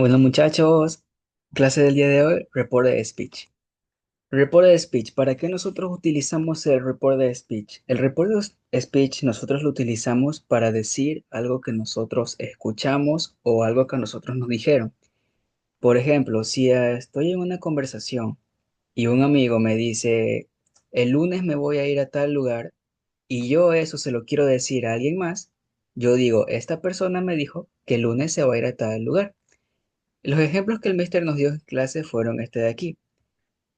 Bueno, muchachos, clase del día de hoy, report de speech. Report de speech, ¿para qué nosotros utilizamos el report de speech? El report de speech nosotros lo utilizamos para decir algo que nosotros escuchamos o algo que a nosotros nos dijeron. Por ejemplo, si estoy en una conversación y un amigo me dice, el lunes me voy a ir a tal lugar y yo eso se lo quiero decir a alguien más, yo digo, esta persona me dijo que el lunes se va a ir a tal lugar. Los ejemplos que el mister nos dio en clase fueron este de aquí.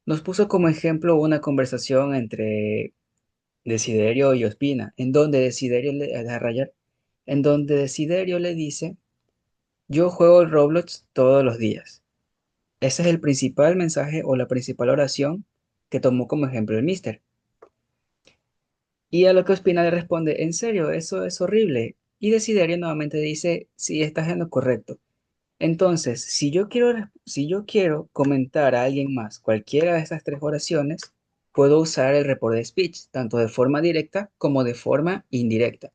Nos puso como ejemplo una conversación entre Desiderio y Ospina, en donde Desiderio le dice, yo juego el Roblox todos los días. Ese es el principal mensaje o la principal oración que tomó como ejemplo el mister. Y a lo que Ospina le responde, en serio, eso es horrible. Y Desiderio nuevamente dice, sí, estás en lo correcto. Entonces, si yo quiero comentar a alguien más cualquiera de estas tres oraciones, puedo usar el report de speech, tanto de forma directa como de forma indirecta.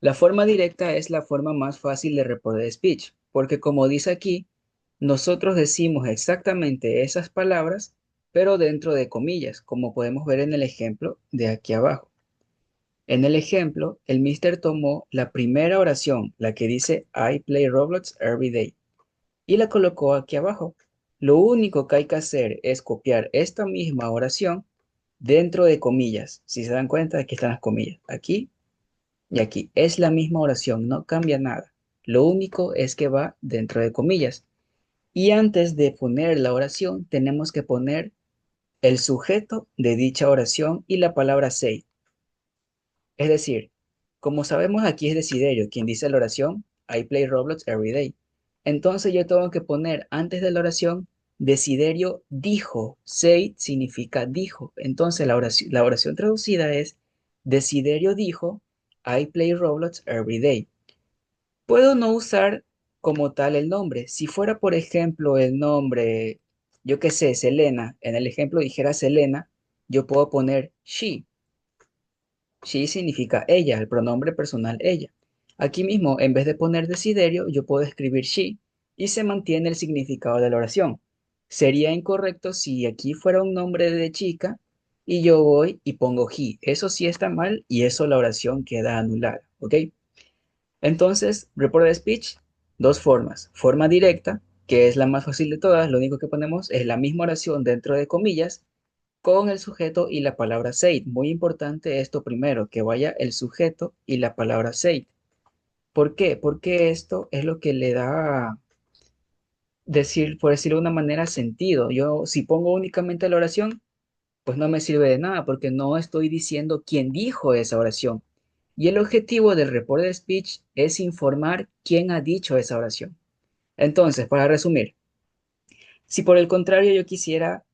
La forma directa es la forma más fácil de report de speech, porque como dice aquí, nosotros decimos exactamente esas palabras, pero dentro de comillas, como podemos ver en el ejemplo de aquí abajo. En el ejemplo, el mister tomó la primera oración, la que dice I play Roblox every day y la colocó aquí abajo. Lo único que hay que hacer es copiar esta misma oración dentro de comillas. Si se dan cuenta, aquí están las comillas. Aquí y aquí. Es la misma oración, no cambia nada. Lo único es que va dentro de comillas. Y antes de poner la oración, tenemos que poner el sujeto de dicha oración y la palabra say. Es decir, como sabemos aquí es Desiderio quien dice la oración, I play Roblox every day. Entonces yo tengo que poner antes de la oración, Desiderio dijo. Say significa dijo. Entonces la oración traducida es, Desiderio dijo, I play Roblox every day. Puedo no usar como tal el nombre. Si fuera, por ejemplo, el nombre, yo qué sé, Selena, en el ejemplo dijera Selena, yo puedo poner she. She significa ella, el pronombre personal ella. Aquí mismo, en vez de poner desiderio, yo puedo escribir she y se mantiene el significado de la oración. Sería incorrecto si aquí fuera un nombre de chica y yo voy y pongo he. Eso sí está mal y eso la oración queda anulada, ¿ok? Entonces, report de speech, dos formas. Forma directa, que es la más fácil de todas, lo único que ponemos es la misma oración dentro de comillas con el sujeto y la palabra said. Muy importante esto primero, que vaya el sujeto y la palabra said. ¿Por qué? Porque esto es lo que le da, decir, por decirlo de una manera, sentido. Yo, si pongo únicamente la oración, pues no me sirve de nada, porque no estoy diciendo quién dijo esa oración. Y el objetivo del report de speech es informar quién ha dicho esa oración. Entonces, para resumir, si por el contrario yo quisiera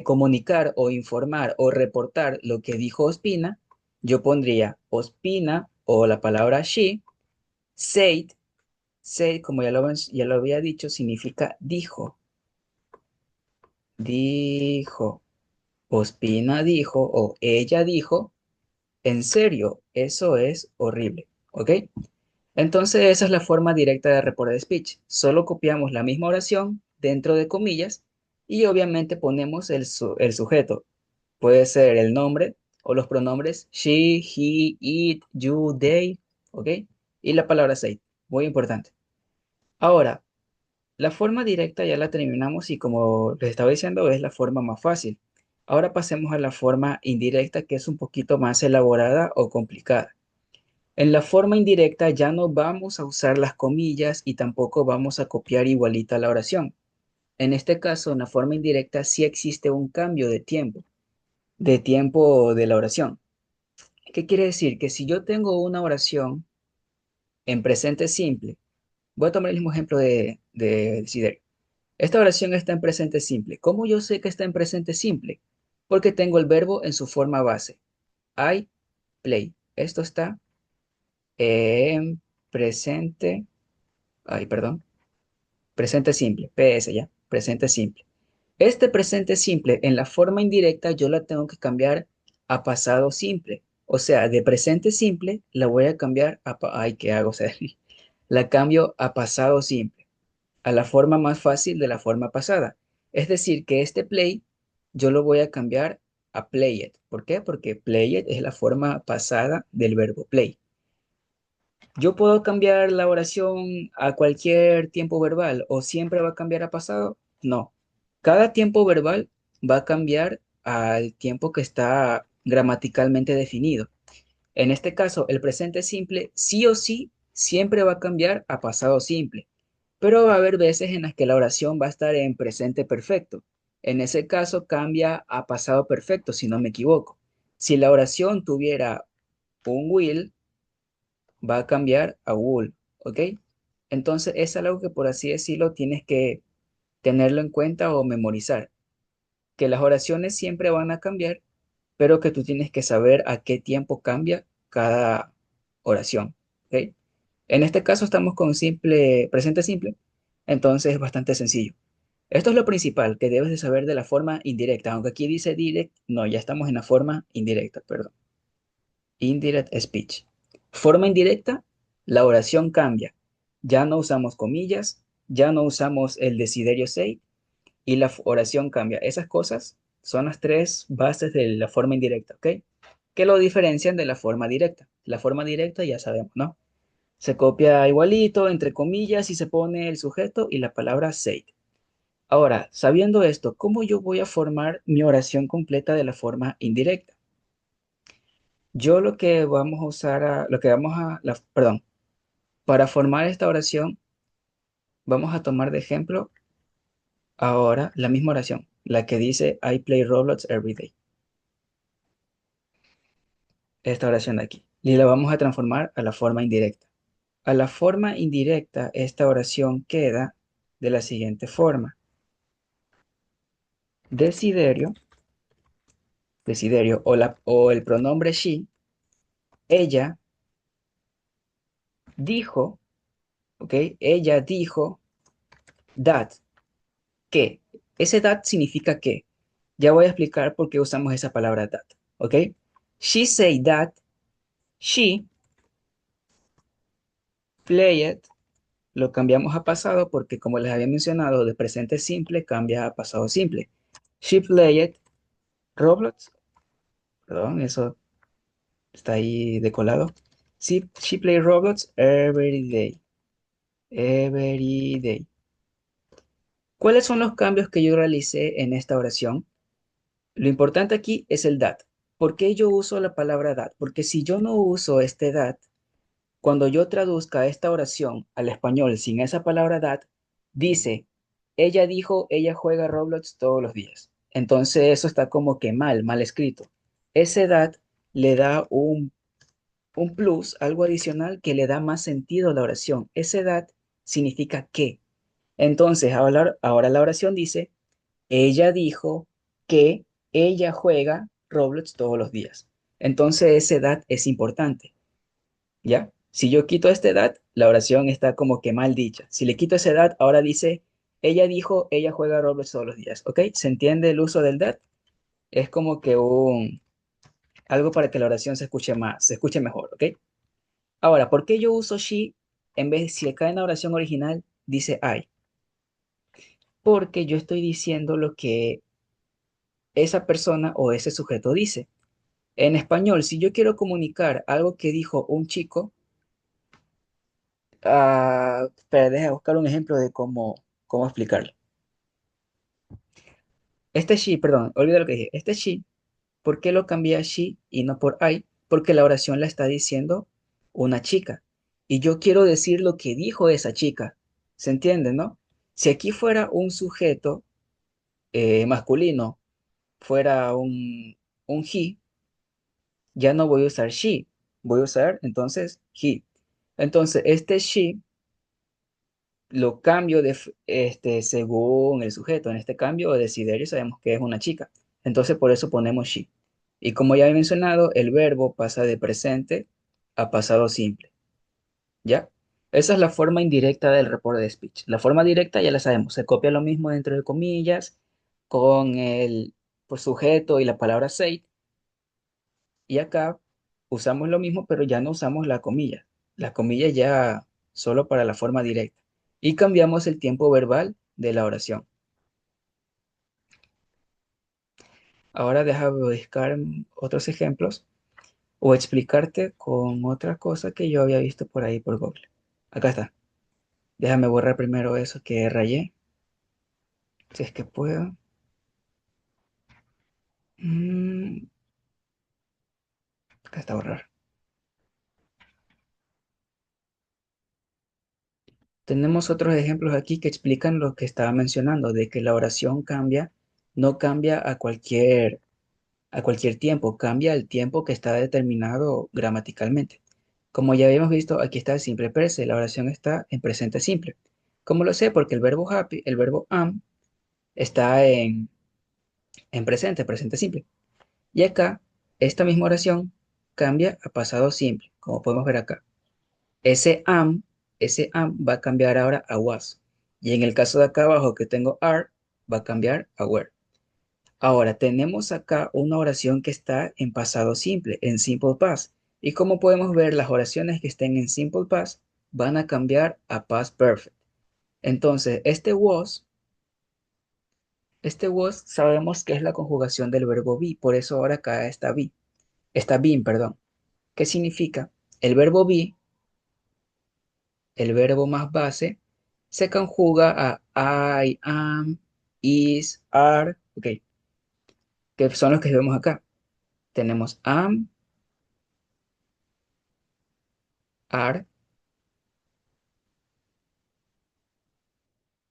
comunicar o informar o reportar lo que dijo Ospina, yo pondría Ospina o la palabra she, said, said, como ya lo había dicho, significa dijo, dijo, Ospina dijo o ella dijo, en serio, eso es horrible, ¿ok? Entonces esa es la forma directa de report de speech. Solo copiamos la misma oración dentro de comillas y obviamente ponemos el sujeto. Puede ser el nombre o los pronombres she, he, it, you, they, ¿ok? Y la palabra say, muy importante. Ahora, la forma directa ya la terminamos y como les estaba diciendo es la forma más fácil. Ahora pasemos a la forma indirecta que es un poquito más elaborada o complicada. En la forma indirecta ya no vamos a usar las comillas y tampoco vamos a copiar igualita la oración. En este caso, en la forma indirecta sí existe un cambio de tiempo de la oración. ¿Qué quiere decir? Que si yo tengo una oración en presente simple, voy a tomar el mismo ejemplo de Desiderio. Esta oración está en presente simple. ¿Cómo yo sé que está en presente simple? Porque tengo el verbo en su forma base. I play. Esto está en presente, ay, perdón, presente simple, PS ya, presente simple. Este presente simple en la forma indirecta yo la tengo que cambiar a pasado simple. O sea, de presente simple la voy a cambiar a... Ay, ¿qué hago? O sea, la cambio a pasado simple. a la forma más fácil de la forma pasada. Es decir, que este play yo lo voy a cambiar a played. ¿Por qué? Porque played es la forma pasada del verbo play. ¿Yo puedo cambiar la oración a cualquier tiempo verbal o siempre va a cambiar a pasado? No. Cada tiempo verbal va a cambiar al tiempo que está gramaticalmente definido. En este caso, el presente simple sí o sí siempre va a cambiar a pasado simple, pero va a haber veces en las que la oración va a estar en presente perfecto. En ese caso cambia a pasado perfecto, si no me equivoco. Si la oración tuviera un will, va a cambiar a will, ¿ok? Entonces es algo que por así decirlo tienes que tenerlo en cuenta o memorizar, que las oraciones siempre van a cambiar, pero que tú tienes que saber a qué tiempo cambia cada oración, ¿ok? En este caso estamos con simple, presente simple, entonces es bastante sencillo. Esto es lo principal que debes de saber de la forma indirecta, aunque aquí dice direct, no, ya estamos en la forma indirecta, perdón. Indirect speech. Forma indirecta, la oración cambia. Ya no usamos comillas, ya no usamos el desiderio say y la oración cambia. Esas cosas son las tres bases de la forma indirecta, ¿ok? Que lo diferencian de la forma directa. La forma directa ya sabemos, ¿no? Se copia igualito, entre comillas, y se pone el sujeto y la palabra say. Ahora, sabiendo esto, ¿cómo yo voy a formar mi oración completa de la forma indirecta? Yo lo que vamos a usar, lo que vamos a, perdón, para formar esta oración, vamos a tomar de ejemplo ahora la misma oración, la que dice I play Roblox every day. Esta oración de aquí. Y la vamos a transformar a la forma indirecta. A la forma indirecta, esta oración queda de la siguiente forma. Desiderio, desiderio o el pronombre she, ella dijo, ¿ok? Ella dijo that, que. Ese that significa que. Ya voy a explicar por qué usamos esa palabra that, ¿ok? She said that she played, lo cambiamos a pasado porque como les había mencionado, de presente simple cambia a pasado simple. She played Roblox, perdón, eso está ahí decolado. She played Roblox every day, every day. ¿Cuáles son los cambios que yo realicé en esta oración? Lo importante aquí es el that. ¿Por qué yo uso la palabra that? Porque si yo no uso este that, cuando yo traduzca esta oración al español sin esa palabra that, dice, ella dijo, ella juega Roblox todos los días. Entonces eso está como que mal escrito. Ese that le da un plus, algo adicional que le da más sentido a la oración. Ese that significa que. Entonces ahora la oración dice, ella dijo que ella juega Roblox todos los días. Entonces ese that es importante. ¿Ya? Si yo quito esta edad, la oración está como que mal dicha. Si le quito esa edad, ahora dice, ella dijo, ella juega Roblox todos los días, ¿ok? ¿Se entiende el uso del that? Es como que algo para que la oración se escuche más, se escuche mejor, ¿ok? Ahora, ¿por qué yo uso she en vez, si acá en la oración original dice I? Porque yo estoy diciendo lo que esa persona o ese sujeto dice. En español, si yo quiero comunicar algo que dijo un chico, espera, deja buscar un ejemplo de cómo explicarlo. Este she, perdón, olvida lo que dije. Este she, ¿por qué lo cambié a she y no por I? Porque la oración la está diciendo una chica. Y yo quiero decir lo que dijo esa chica. ¿Se entiende, no? Si aquí fuera un sujeto masculino, fuera un he, ya no voy a usar she. Voy a usar entonces he. Entonces, este she lo cambio según el sujeto. En este cambio de desiderio sabemos que es una chica. Entonces por eso ponemos she. Y como ya he mencionado, el verbo pasa de presente a pasado simple. ¿Ya? Esa es la forma indirecta del report de speech. La forma directa ya la sabemos. Se copia lo mismo dentro de comillas con el sujeto y la palabra say. Y acá usamos lo mismo, pero ya no usamos la comilla. La comilla ya solo para la forma directa. y cambiamos el tiempo verbal de la oración. Ahora déjame buscar otros ejemplos o explicarte con otra cosa que yo había visto por ahí por Google. Acá está. Déjame borrar primero eso que rayé, si es que puedo. Mm, Acá está borrar. Tenemos otros ejemplos aquí que explican lo que estaba mencionando, de que la oración cambia, no cambia a cualquier tiempo, cambia el tiempo que está determinado gramaticalmente. Como ya habíamos visto, aquí está el simple presente, la oración está en presente simple. ¿Cómo lo sé? Porque el verbo happy, el verbo am, está en presente, presente simple. Y acá, esta misma oración cambia a pasado simple, como podemos ver acá. Ese am, ese am va a cambiar ahora a was. Y en el caso de acá abajo que tengo are, va a cambiar a were. Ahora, tenemos acá una oración que está en pasado simple, en simple past. Y como podemos ver, las oraciones que estén en simple past van a cambiar a past perfect. Entonces, este was sabemos que es la conjugación del verbo be, por eso ahora acá está been, perdón. ¿Qué significa? El verbo be, el verbo más base, se conjuga a I, am, is, are, ok, que son los que vemos acá. Tenemos am, are,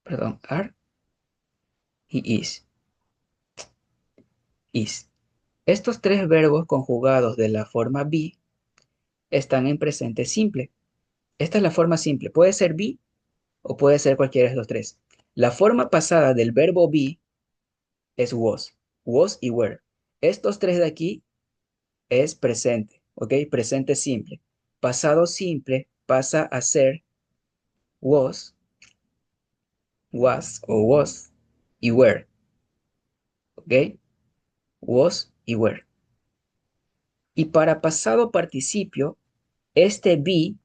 perdón, are y is. Estos tres verbos conjugados de la forma be están en presente simple. Esta es la forma simple. Puede ser be o puede ser cualquiera de los tres. La forma pasada del verbo be es was y were. Estos tres de aquí es presente, ¿ok? Presente simple. Pasado simple pasa a ser was o was y were, ¿ok? Was y were. Y para pasado participio, este be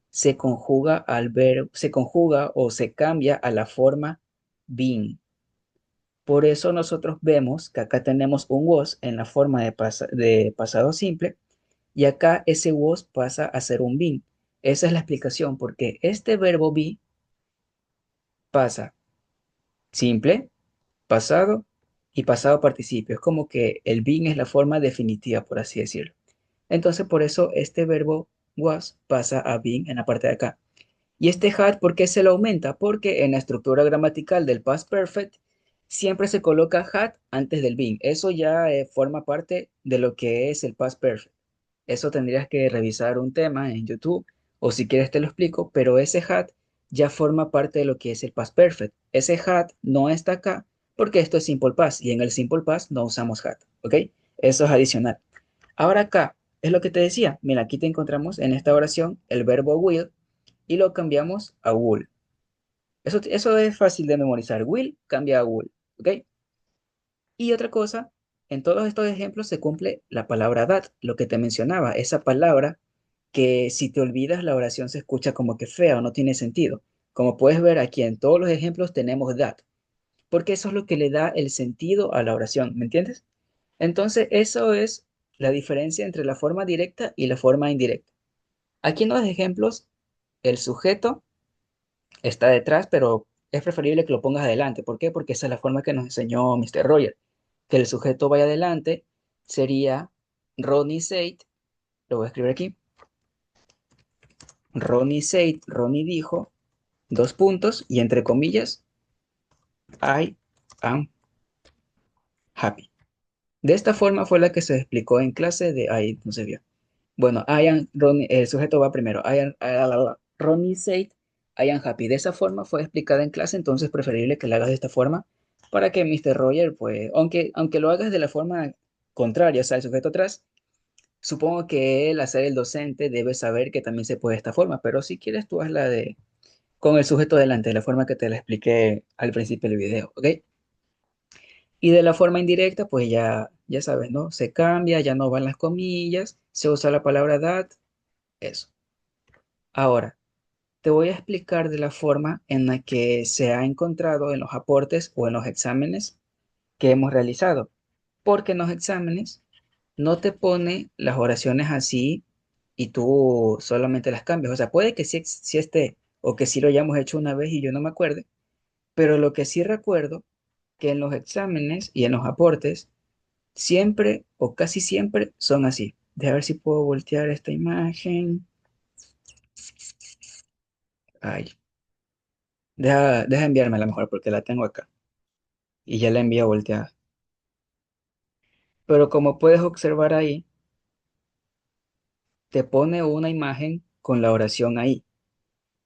se conjuga o se cambia a la forma been. Por eso nosotros vemos que acá tenemos un was en la forma de pasado simple y acá ese was pasa a ser un been. Esa es la explicación, porque este verbo be pasa simple, pasado y pasado participio. Es como que el been es la forma definitiva, por así decirlo. Entonces, por eso este verbo was pasa a been en la parte de acá. Y este had, ¿por qué se lo aumenta? Porque en la estructura gramatical del past perfect siempre se coloca had antes del been. Eso ya forma parte de lo que es el past perfect. Eso tendrías que revisar un tema en YouTube o si quieres te lo explico, pero ese had ya forma parte de lo que es el past perfect. Ese had no está acá porque esto es simple past y en el simple past no usamos had, ¿ok? Eso es adicional. Ahora acá es lo que te decía. Mira, aquí te encontramos en esta oración el verbo will y lo cambiamos a will. Eso es fácil de memorizar. Will cambia a will, ¿ok? Y otra cosa, en todos estos ejemplos se cumple la palabra that, lo que te mencionaba, esa palabra que si te olvidas la oración se escucha como que fea o no tiene sentido. Como puedes ver aquí en todos los ejemplos tenemos that, porque eso es lo que le da el sentido a la oración, ¿me entiendes? Entonces, eso es la diferencia entre la forma directa y la forma indirecta. Aquí en los ejemplos, el sujeto está detrás, pero es preferible que lo pongas adelante. ¿Por qué? Porque esa es la forma que nos enseñó Mr. Roger. Que el sujeto vaya adelante sería Ronnie said, lo voy a escribir aquí, Ronnie said, Ronnie dijo, dos puntos, y entre comillas, I am happy. De esta forma fue la que se explicó en clase de ahí, no se vio. Bueno, Ronnie, el sujeto va primero. Ronnie said, I am happy. De esa forma fue explicada en clase, entonces es preferible que la hagas de esta forma para que Mr. Roger, pues, aunque lo hagas de la forma contraria, o sea, el sujeto atrás, supongo que él, al ser el docente, debe saber que también se puede de esta forma, pero si quieres tú hazla con el sujeto delante, de la forma que te la expliqué al principio del video, ¿ok? Y de la forma indirecta, pues ya sabes, ¿no? Se cambia, ya no van las comillas, se usa la palabra that, eso. Ahora, te voy a explicar de la forma en la que se ha encontrado en los aportes o en los exámenes que hemos realizado. Porque en los exámenes no te pone las oraciones así y tú solamente las cambias. O sea, puede que sí esté o que sí lo hayamos hecho una vez y yo no me acuerde, pero lo que sí recuerdo que en los exámenes y en los aportes siempre o casi siempre son así. Deja ver si puedo voltear esta imagen. Ay, deja enviármela mejor porque la tengo acá y ya la envío volteada. Pero como puedes observar ahí, te pone una imagen con la oración ahí.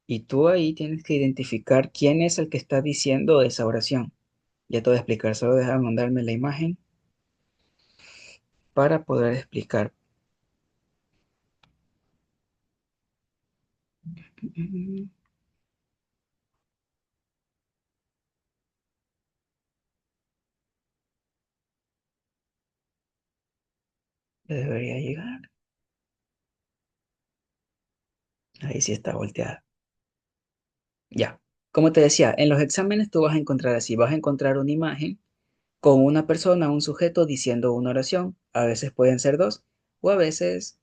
Y tú ahí tienes que identificar quién es el que está diciendo esa oración. Ya te voy a explicar, solo deja mandarme la imagen para poder explicar. Mm, Debería llegar. Ahí sí está volteada. Ya. Como te decía, en los exámenes tú vas a encontrar así, vas a encontrar una imagen con una persona, un sujeto diciendo una oración. A veces pueden ser dos o a veces,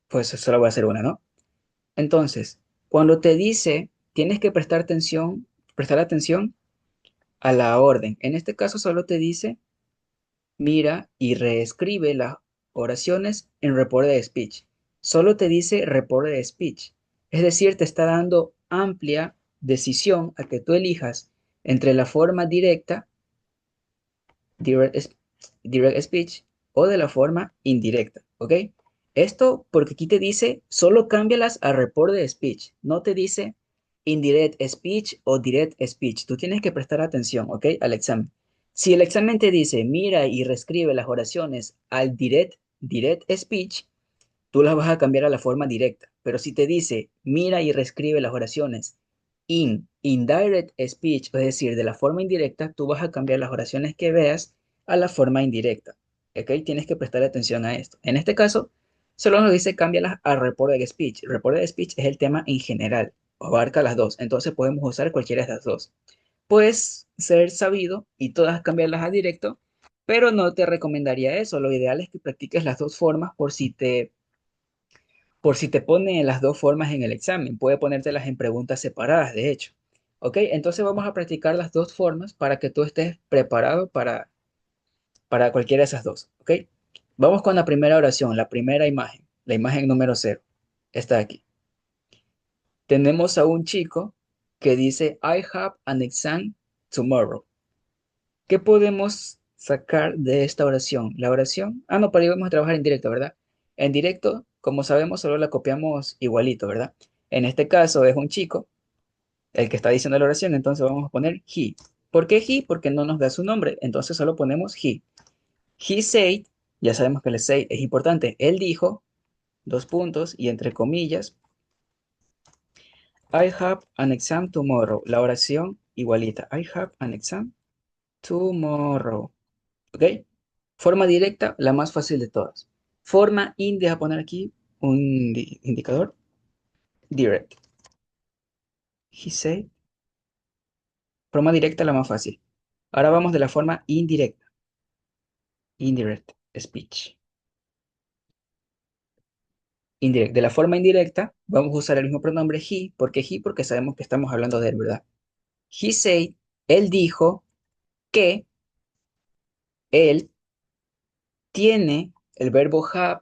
pues solo va a ser una, ¿no? Entonces, cuando te dice, tienes que prestar atención a la orden. En este caso solo te dice, mira y reescribe las oraciones en Reported Speech. Solo te dice Reported Speech. Es decir, te está dando amplia decisión a que tú elijas entre la forma directa, direct, direct speech, o de la forma indirecta, ¿ok? Esto porque aquí te dice, solo cámbialas a Reported Speech. No te dice indirect speech o direct speech. Tú tienes que prestar atención, ¿ok? Al examen. Si el examen te dice, mira y reescribe las oraciones al direct speech, tú las vas a cambiar a la forma directa. Pero si te dice, mira y reescribe las oraciones indirect speech, es decir, de la forma indirecta, tú vas a cambiar las oraciones que veas a la forma indirecta. ¿Ok? Tienes que prestar atención a esto. En este caso, solo nos dice cámbialas a reported speech. Reported speech es el tema en general, abarca las dos. Entonces podemos usar cualquiera de las dos. Puedes ser sabido y todas cambiarlas a directo, pero no te recomendaría eso. Lo ideal es que practiques las dos formas por si te pone las dos formas en el examen. Puede ponértelas en preguntas separadas, de hecho. ¿Ok? Entonces vamos a practicar las dos formas para que tú estés preparado para cualquiera de esas dos. ¿Ok? Vamos con la primera oración, la primera imagen, la imagen número cero. Está aquí. Tenemos a un chico que dice, I have an exam tomorrow. ¿Qué podemos sacar de esta oración? La oración, no, pero ahí vamos a trabajar en directo, ¿verdad? En directo, como sabemos, solo la copiamos igualito, ¿verdad? En este caso es un chico el que está diciendo la oración, entonces vamos a poner he. ¿Por qué he? Porque no nos da su nombre, entonces solo ponemos he. He said, ya sabemos que el say es importante, él dijo, dos puntos y entre comillas, I have an exam tomorrow. La oración igualita, I have an exam tomorrow. ¿Ok? Forma directa, la más fácil de todas. Forma deja poner aquí un indicador. Direct. He said. Forma directa, la más fácil. Ahora vamos de la forma indirecta. Indirect speech. De la forma indirecta, vamos a usar el mismo pronombre he. ¿Por qué he? Porque sabemos que estamos hablando de él, ¿verdad? He said, él dijo que él tiene el verbo have.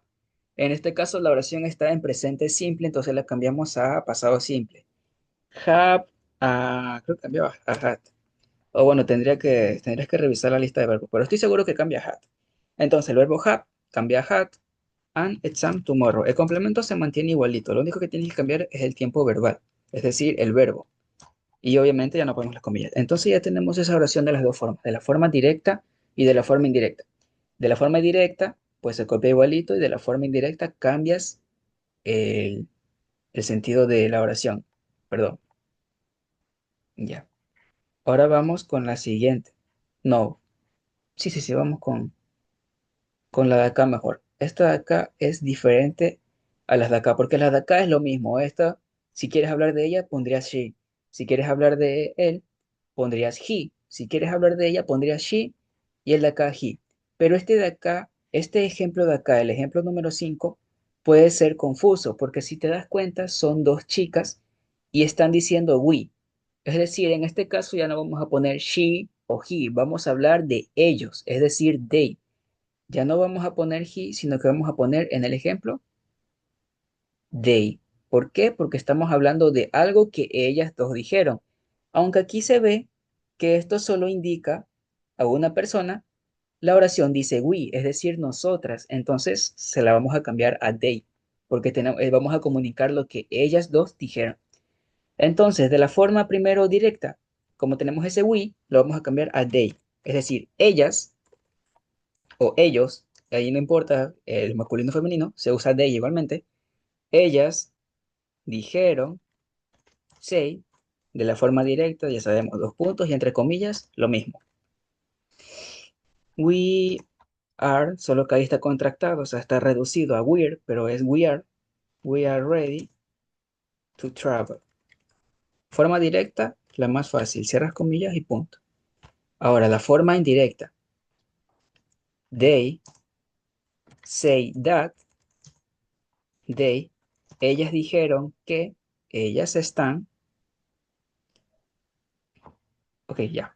En este caso, la oración está en presente simple, entonces la cambiamos a pasado simple. Have, creo que cambiaba a had. O bueno, tendrías que revisar la lista de verbos, pero estoy seguro que cambia a had. Entonces, el verbo have cambia a had, an exam tomorrow. El complemento se mantiene igualito, lo único que tienes que cambiar es el tiempo verbal, es decir, el verbo. Y obviamente ya no ponemos las comillas. Entonces ya tenemos esa oración de las dos formas, de la forma directa y de la forma indirecta. De la forma directa, pues se copia igualito y de la forma indirecta cambias el, el sentido de la oración. Perdón, ya. Ahora vamos con la siguiente. No, sí, vamos con la de acá mejor. Esta de acá es diferente a las de acá, porque las de acá es lo mismo. Esta Si quieres hablar de ella, pondrías she. Si quieres hablar de él, pondrías he. Si quieres hablar de ella, pondrías she y el de acá he. Pero este de acá, este ejemplo de acá, el ejemplo número 5 puede ser confuso porque si te das cuenta, son dos chicas y están diciendo we. Es decir, en este caso ya no vamos a poner she o he, vamos a hablar de ellos, es decir, they. Ya no vamos a poner he, sino que vamos a poner en el ejemplo they. ¿Por qué? Porque estamos hablando de algo que ellas dos dijeron. Aunque aquí se ve que esto solo indica a una persona, la oración dice we, es decir, nosotras. Entonces se la vamos a cambiar a they, porque vamos a comunicar lo que ellas dos dijeron. Entonces, de la forma primero directa, como tenemos ese we, lo vamos a cambiar a they. Es decir, ellas o ellos, ahí no importa el masculino o femenino, se usa they igualmente. Ellas dijeron, say, de la forma directa, ya sabemos, dos puntos y entre comillas, lo mismo. We are, solo que ahí está contractado, o sea, está reducido a we're, pero es we are ready to travel. Forma directa, la más fácil, cierras comillas y punto. Ahora, la forma indirecta, they say that, they, ellas dijeron que, ellas están, ok, ya.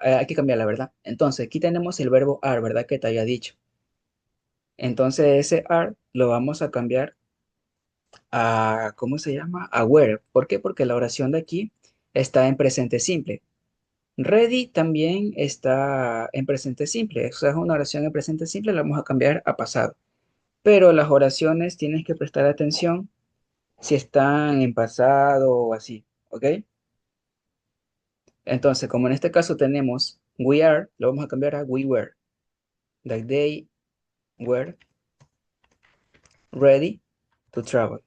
Hay que cambiar la verdad. Entonces, aquí tenemos el verbo are, ¿verdad? Que te había dicho. Entonces, ese are lo vamos a cambiar a, ¿cómo se llama? A were. ¿Por qué? Porque la oración de aquí está en presente simple. Ready también está en presente simple. O sea, es una oración en presente simple, la vamos a cambiar a pasado. Pero las oraciones tienes que prestar atención si están en pasado o así, ¿ok? Entonces, como en este caso tenemos we are, lo vamos a cambiar a we were. Like they were ready to travel.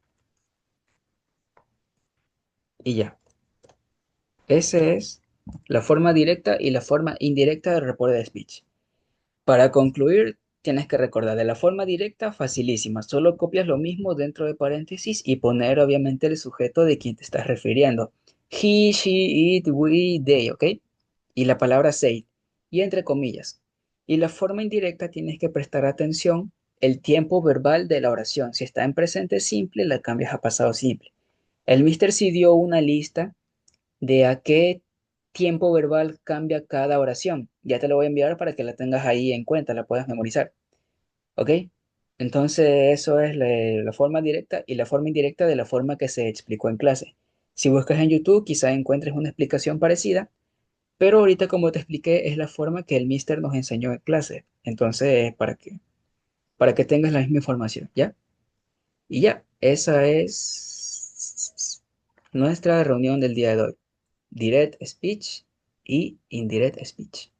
Y ya. Esa es la forma directa y la forma indirecta de report de speech. Para concluir, tienes que recordar de la forma directa, facilísima. Solo copias lo mismo dentro de paréntesis y poner obviamente el sujeto de quien te estás refiriendo. He, she, it, we, they, ¿ok? Y la palabra say, y entre comillas. Y la forma indirecta tienes que prestar atención el tiempo verbal de la oración. Si está en presente simple, la cambias a pasado simple. El Mister sí dio una lista de a qué tiempo verbal cambia cada oración. Ya te lo voy a enviar para que la tengas ahí en cuenta, la puedas memorizar. ¿Ok? Entonces, eso es la forma directa y la forma indirecta de la forma que se explicó en clase. Si buscas en YouTube, quizá encuentres una explicación parecida, pero ahorita, como te expliqué, es la forma que el Mister nos enseñó en clase. Entonces, para que tengas la misma información, ¿ya? Y ya, esa es nuestra reunión del día de hoy. Direct speech y indirect speech.